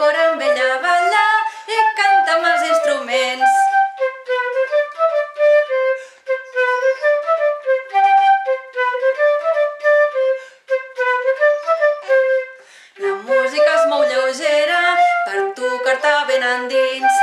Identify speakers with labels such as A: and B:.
A: cor amb ella balla i canta amb els instruments. La música es mou lleugera per tocar-te ben endins.